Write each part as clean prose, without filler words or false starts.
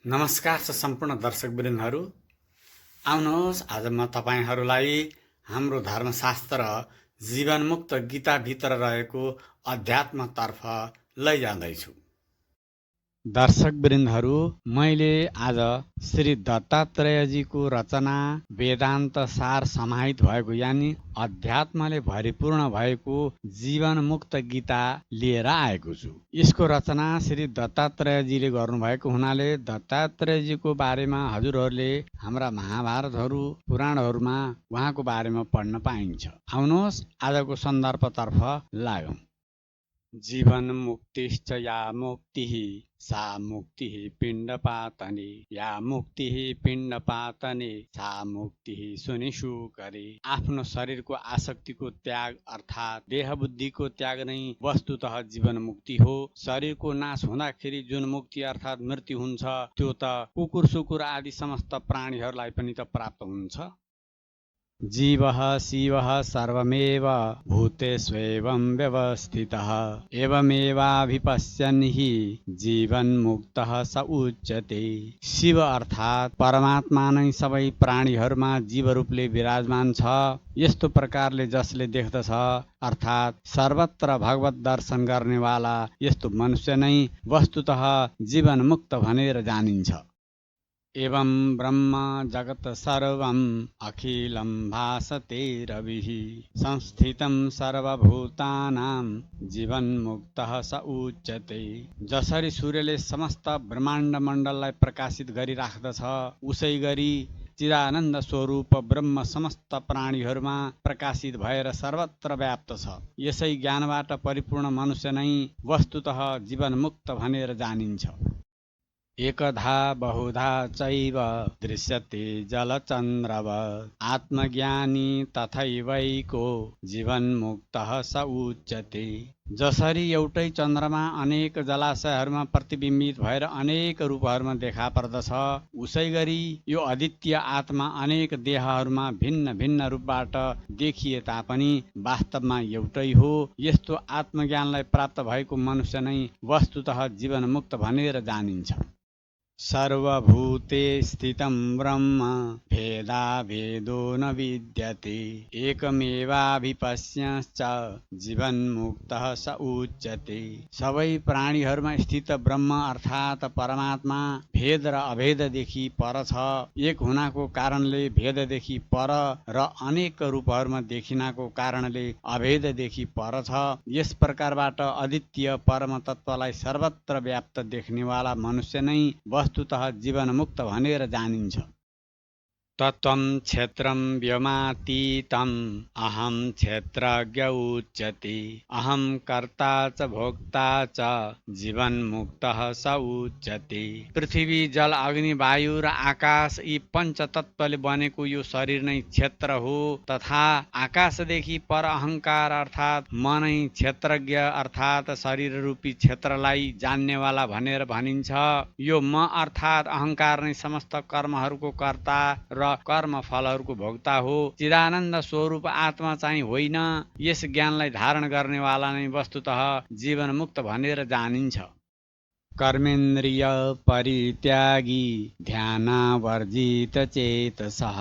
नमस्कार छ सम्पूर्ण दर्शकवृन्दहरू। आउनुहोस् आज म तपाईहरूलाई हाम्रो धर्मशास्त्र जीवनमुक्त गीताभित्र रहेको अध्यात्मतर्फ लैजाँदैछु। दर्शकवृन्दहरू, मैले आज श्री दत्तात्रेयजीको रचना वेदान्त सार समाहित भएको यानि अध्यात्मले भरिपूर्ण भएको जीवनमुक्त गीता लिएर आएको छु। यसको रचना श्री दत्तात्रेयजीले गर्नुभएको हुनाले दत्तात्रेयजीको बारेमा हजुरहरूले हाम्रा महाभारतहरू पुराणहरूमा उहाँको बारेमा पढ्न पाइन्छ। आउनुहोस् आजको सन्दर्भतर्फ लागौं। जीवन मुक्तिश्च या मुक्तिः सा मुक्तिः पिण्डपातने या मुक्तिः पिण्डपातने सा मुक्तिः सुनिशुकरे। आफ्नो शरीरको आसक्तिको त्याग अर्थात् देह बुद्धिको त्याग नै वस्तुतः जीवन मुक्ति हो। शरीरको नाश हुँदाखेरि जुन मुक्ति अर्थात् मृत्यु हुन्छ त्यो त कुकुर सुकुर आदि समस्त प्राणीहरूलाई पनि त प्राप्त हुन्छ। जीवः शिवः सर्वमेव भूतेष्वेवं व्यवस्थितः एवमेवाभिपश्यन् हि जीवन्मुक्तः स उच्यते। शिव अर्थात् परमात्मा नै सबै प्राणीहरूमा जीवरूपले विराजमान छ। यस्तो प्रकारले जसले देख्दछ अर्थात् सर्वत्र भगवत दर्शन गर्नेवाला यस्तो मनुष्य नै वस्तुतः जीवनमुक्त भनेर जानिन्छ। एवं ब्रह्म जगत् सर्वम् अखिलं भासते रविः संस्थितं सर्वभूतानां जीवन्मुक्तः स उच्यते। जसरी सूर्यले समस्त ब्रह्माण्ड मण्डललाई प्रकाशित गरिराख्दछ उसै गरी चिदानन्द स्वरूप ब्रह्म समस्त प्राणीहरूमा प्रकाशित भएर सर्वत्र व्याप्त छ। यसै ज्ञानबाट परिपूर्ण मनुष्य नै वस्तुतः जीवनमुक्त भनेर जानिन्छ। एकधा बहुधा चैव दृश्यते जलचन्द्रवत् आत्मज्ञानी तथैवैको जीवन्मुक्तः स उच्यते। जसरी एउटै चन्द्रमा अनेक जलाशयहरूमा प्रतिबिम्बित भएर अनेक रूपहरूमा देखा पर्दछ उसै गरी यो अद्वितीय आत्मा अनेक देहहरूमा भिन्न भिन्न रूपबाट देखिए तापनि वास्तवमा एउटै हो। यस्तो आत्मज्ञानलाई प्राप्त भएको मनुष्य नै वस्तुतः जीवनमुक्त भनेर जानिन्छ। सर्वभूते स्थितं ब्रह्म भेदाभेदो न विद्यते एकमेवाभिपश्यश्च जीवन्मुक्तः स उच्यते। सबै प्राणीहरूमा स्थित ब्रह्म अर्थात् परमात्मा भेद र अभेददेखि पर छ। एक हुनाको कारणले भेददेखि पर र अनेक रूपहरूमा देखिनाको कारणले अभेददेखि पर छ। यस प्रकारबाट अद्वितीय परम तत्त्वलाई सर्वत्र व्याप्त देख्नेवाला मनुष्य नै वस्तुतः जीवनमुक्त भनेर जानिन्छ। तत्त्वं क्षेत्रं व्योमातीतम् अहं क्षेत्रज्ञ उच्यते अहं कर्ता च भोक्ता च जीवन्मुक्तः स उच्यते। पृथ्वी जल अग्नि वायु र आकाश यी पञ्चतत्त्वले बनेको यो शरीर नै क्षेत्र हो तथा आकाशदेखि पर अहंकार अर्थात् म नै क्षेत्रज्ञ अर्थात् शरीर रूपी क्षेत्रलाई जान्नेवाला भनेर भनिन्छ। यो म अर्थात् अहंकार नै समस्त कर्महरूको कर्ता र कर्म फलहरूको भोक्ता हो। चिदानन्द स्वरूप आत्मा चाहिँ होइन। यस ज्ञानलाई धारण गर्नेवाला नै वस्तुतः जीवनमुक्त भनेर जानिन्छ। कर्मेन्द्रिय परित्यागी ध्यानावर्जित चेतसः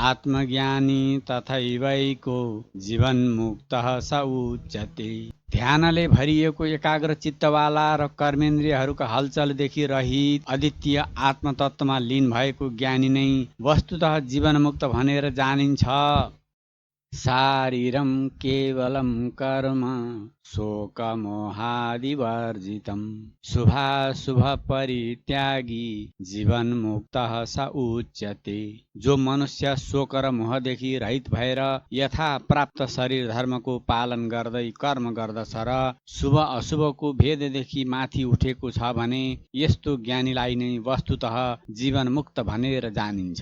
आत्मज्ञानी तथैवैको जीवन्मुक्तः स उच्यते। ध्यानले भरिएको एकाग्र चित्तवाला र कर्मेन्द्रियहरूका हलचलदेखि रहित अद्वितीय आत्मतत्त्वमा लीन भएको ज्ञानी नै वस्तुतः जीवनमुक्त भनेर जानिन्छ। शारीरं केवलं कर्म शोकमोहादिवर्जितं शुभाशुभ परित्यागी जीवन्मुक्तः स उच्यते। जो मनुष्य शोक र मोहदेखि रहित भएर यथा प्राप्त शरीर धर्मको पालन गर्दै कर्म गर्दछ र शुभ अशुभको भेददेखि माथि उठेको छ भने यस्तो ज्ञानीलाई नै वस्तुतः जीवनमुक्त भनेर जानिन्छ।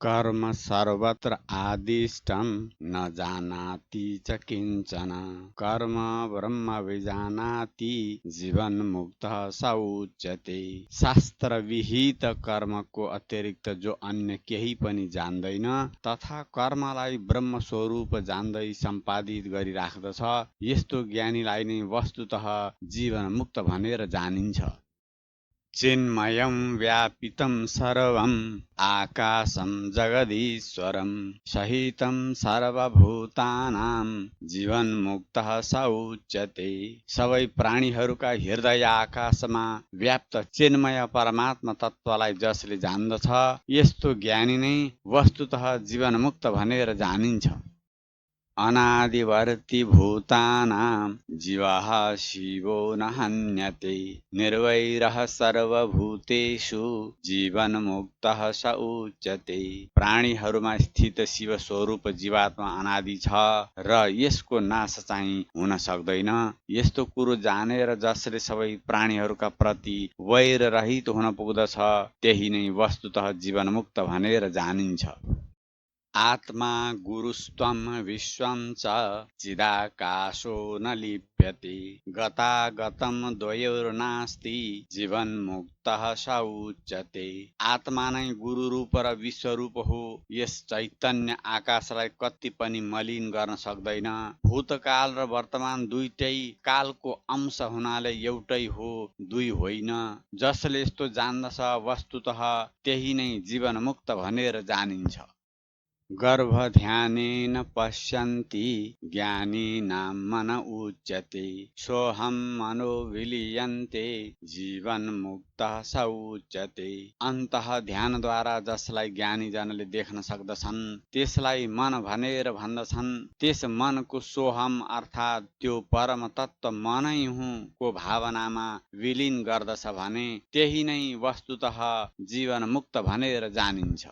कर्म सर्वत्र आदिष्टं न जानाति च किंचन कर्म ब्रह्म विजानाति जीवन्मुक्तः स उच्यते। शास्त्र विहित कर्मको अतिरिक्त जो अन्य केही पनि जान्दैन तथा कर्मलाई ब्रह्म स्वरूप जान्दै सम्पादित गरिराख्दछ यस्तो ज्ञानीलाई नै वस्तुतः जीवनमुक्त भनेर जानिन्छ। चिन्मयं व्यापितं सर्वं आकाशं जगदीश्वरं सहितं सर्वभूतानां जीवनमुक्तः स उच्यते। सबै प्राणीहरूका हृदय आकाशमा व्याप्त चिन्मय परमात्मा तत्त्वलाई जसले जान्दछ यस्तो ज्ञानी नै वस्तुतः जीवनमुक्त भनेर जानिन्छ। अनादिवर्ती भूतानां जीवः शिवो न हन्यते निर्वैरः सर्वभूतेषु जीवनमुक्तः स उच्यते। प्राणीहरूमा स्थित शिव स्वरूप जीवात्मा अनादि छ र यसको नाश चाहिँ हुन सक्दैन। यस्तो कुरो जानेर जसले सबै प्राणीहरूका प्रति वैर रहित हुन पुग्दछ त्यही नै वस्तुतः जीवनमुक्त भनेर जानिन्छ। आत्मा गुरुस्त्वं विश्वं च चिदाकाशो न लिप्यते गतागतं द्वयोर्नास्ति जीवन्मुक्तः स उच्यते। आत्मा नै गुरु रूप र विश्वरूप हो। यस चैतन्य आकाशलाई कति पनि मलिन गर्न सक्दैन। भूतकाल र वर्तमान दुईटै कालको अंश हुनाले एउटै हो, दुई होइन। जसले यस्तो जान्दछ वस्तुतः त्यही नै जीवनमुक्त भनेर जानिन्छ। गर्भध्यानेन पश्यन्ति ज्ञानिनां मन उच्यते सोऽहं मनो विलीयन्ते जीवनमुक्तः स उच्यते। अन्तः ध्यानद्वारा जसलाई ज्ञानीजनले देख्न सक्दछन् त्यसलाई मन भनेर भन्दछन्। त्यस मनको सोहम अर्थात् त्यो परम तत्त्व मनै हुँ को भावनामा विलीन गर्दछ भने त्यही नै वस्तुतः जीवनमुक्त भनेर जानिन्छ।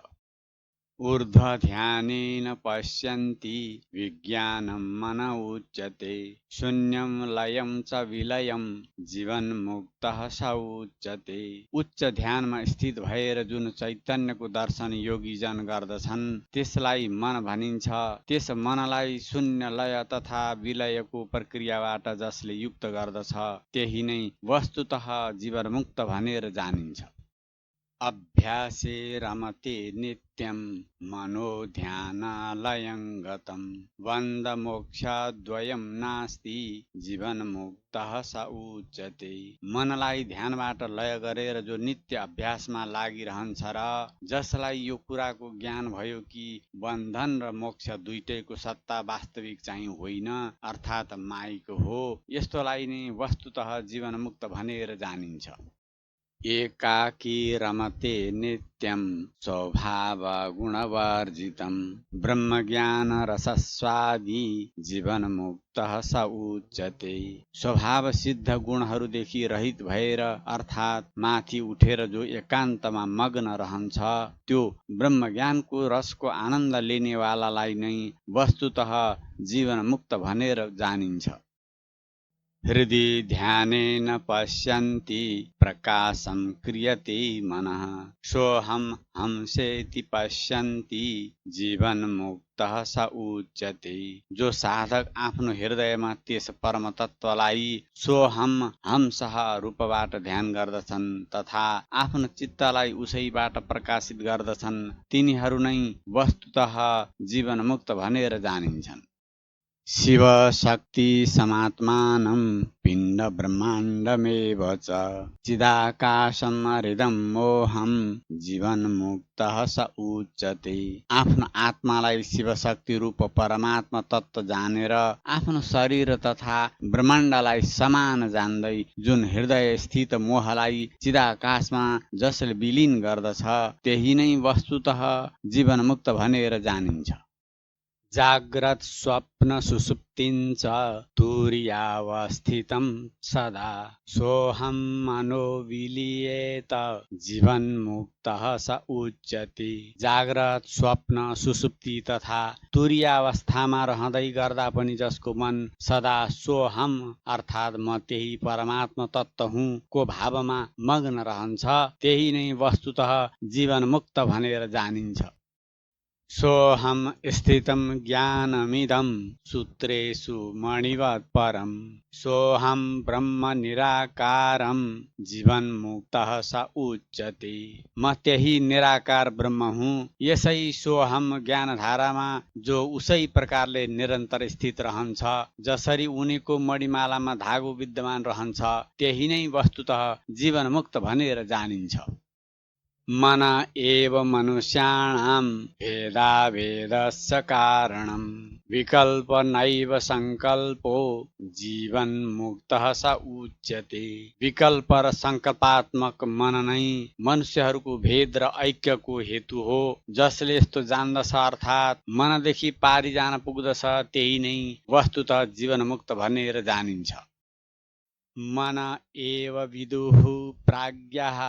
ऊर्ध्वध्यानेन पश्यन्ति विज्ञानं मन उच्यते शून्यं लयं च विलयं जीवनमुक्तः स उच्यते। उच्च ध्यानमा स्थित भएर जुन चैतन्यको दर्शन योगीजन गर्दछन् त्यसलाई मन भनिन्छ। त्यस मनलाई शून्य लय तथा विलयको प्रक्रियाबाट जसले युक्त गर्दछ त्यही नै वस्तुतः जीवनमुक्त भनेर जानिन्छ। अभ्यासे रमते नित्यं मनो ध्यानालयं गतं बन्धमोक्षद्वयं नास्ति जीवनमुक्तः स उच्यते। मनलाई ध्यानबाट लय गरेर जो नित्य अभ्यासमा लागिरहन्छ र जसलाई यो कुराको ज्ञान भयो कि बन्धन र मोक्ष दुईटैको सत्ता वास्तविक चाहिँ होइन अर्थात् माइक हो, यस्तोलाई नै वस्तुतः जीवनमुक्त भनेर जानिन्छ। एकाकी रमते नित्यं स्वभावगुणवर्जितं ब्रह्मज्ञानरसस्वादी जीवनमुक्तः स उच्यते। स्वभाव सिद्ध गुणहरूदेखि रहित भएर अर्थात् माथि उठेर जो एकान्तमा मग्न रहन्छ त्यो ब्रह्मज्ञानको रसको आनन्द लिनेवालालाई नै वस्तुतः जीवनमुक्त भनेर जानिन्छ। हृदि ध्यानेन पश्यन्ति प्रकाशं क्रियते मनः सोऽहं हंसेति पश्यन्ति जीवनमुक्तः स उच्यते। जो साधक आफ्नो हृदयमा त्यस परम तत्त्वलाई सोऽहं हंसः रूपबाट ध्यान गर्दछन् तथा आफ्नो चित्तलाई उसैबाट प्रकाशित गर्दछन् तिनीहरू नै वस्तुतः जीवनमुक्त भनेर जानिन्छन्। शिव शक्ति समात्मानं पिण्ड ब्रह्माण्डमेव च चिदाकाशं हृदं मोहं जीवनमुक्तः स उच्यते। आफ्नो आत्मालाई शिव शक्ति रूप परमात्मा तत्त्व जानेर आफ्नो शरीर तथा ब्रह्माण्डलाई समान जान्दै जुन हृदय स्थित मोहलाई चिदाकाशमा जसले विलीन गर्दछ त्यही नै वस्तुतः जीवनमुक्त भनेर जानिन्छ। जाग्रत स्वप्न सुषुप्तिञ्च तुर्यावस्थितं सदा सोऽहं मनो विलीयेत जीवनमुक्तः स उच्यते। जाग्रत स्वप्न सुषुप्ति तथा तुर्यावस्थामा रहँदै गर्दा पनि जसको मन सदा सोऽहं अर्थात् म त्यही परमात्मा तत्त्व हुँ को भावमा मग्न रहन्छ त्यही नै वस्तुतः जीवनमुक्त भनेर जानिन्छ। सोऽहं स्थितं ज्ञानमिदं सूत्रेषु मणिवत् परम् सोऽहं ब्रह्म निराकारं जीवन्मुक्तः स उच्यते। म त्यही निराकार ब्रह्म हुँ। यसै सोऽहम ज्ञानधारामा जो उसै प्रकारले निरन्तर स्थित रहन्छ, जसरी उनीको मणिमालामा धागो विद्यमान रहन्छ, त्यही नै वस्तुतः जीवनमुक्त भनेर जानिन्छ। मन एव मनुष्याणां भेदाभेदस्य कारणम् विकल्प नैव संकल्पो जीवन्मुक्तः स उच्यते। विकल्प र संकल्पात्मक मन नै मनुष्यहरूको भेद र ऐक्यको हेतु हो। जसले यस्तो जान्दछ अर्थात् मनदेखि पारी जान पुग्दछ, त्यही नै वस्तुतः जीवनमुक्त भनेर जानिन्छ। मन एव विदुः प्राज्ञः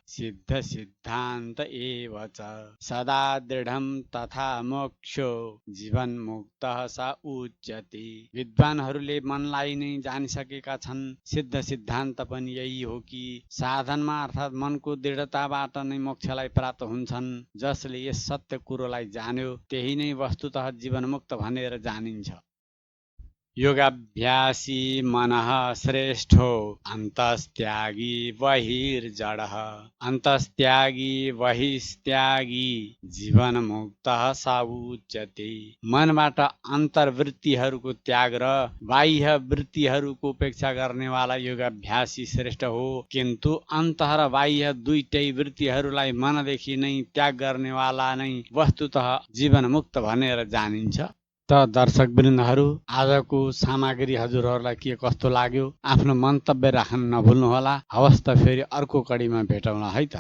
सिद्ध सिद्धान्त एव च सदा दृढं तथा मोक्षो जीवन्मुक्तः स उच्यते। विद्वानहरूले मनलाई नै जानिसकेका छन्। सिद्ध सिद्धान्त पनि यही हो कि साधनमा अर्थात् मनको दृढताबाट नै मोक्षलाई प्राप्त हुन्छन्। जसले यस सत्य कुरोलाई जान्यो, त्यही नै वस्तुतः जीवनमुक्त भनेर जानिन्छ। योगाभ्यासी मनः श्रेष्ठो अन्तस्त्यागी बहिर्जडः अन्तस्त्यागी बहिस्त्यागी जीवनमुक्तः स उच्यते। मनबाट अन्तर्वृत्तिहरूको त्याग र बाह्य वृत्तिहरूको उपेक्षा गर्नेवाला योगाभ्यासी श्रेष्ठ हो। किन्तु अन्तः र बाह्य दुईटै वृत्तिहरूलाई मनदेखि नै त्याग गर्नेवाला नै वस्तुतः जीवनमुक्त भनेर जानिन्छ। त दर्शकवृन्दहरू, आजको सामग्री हजुरहरूलाई के कस्तो लाग्यो आफ्नो मन्तव्य राख्न नभुल्नुहोला। हवस् त फेरि अर्को कडीमा भेटौँला है त।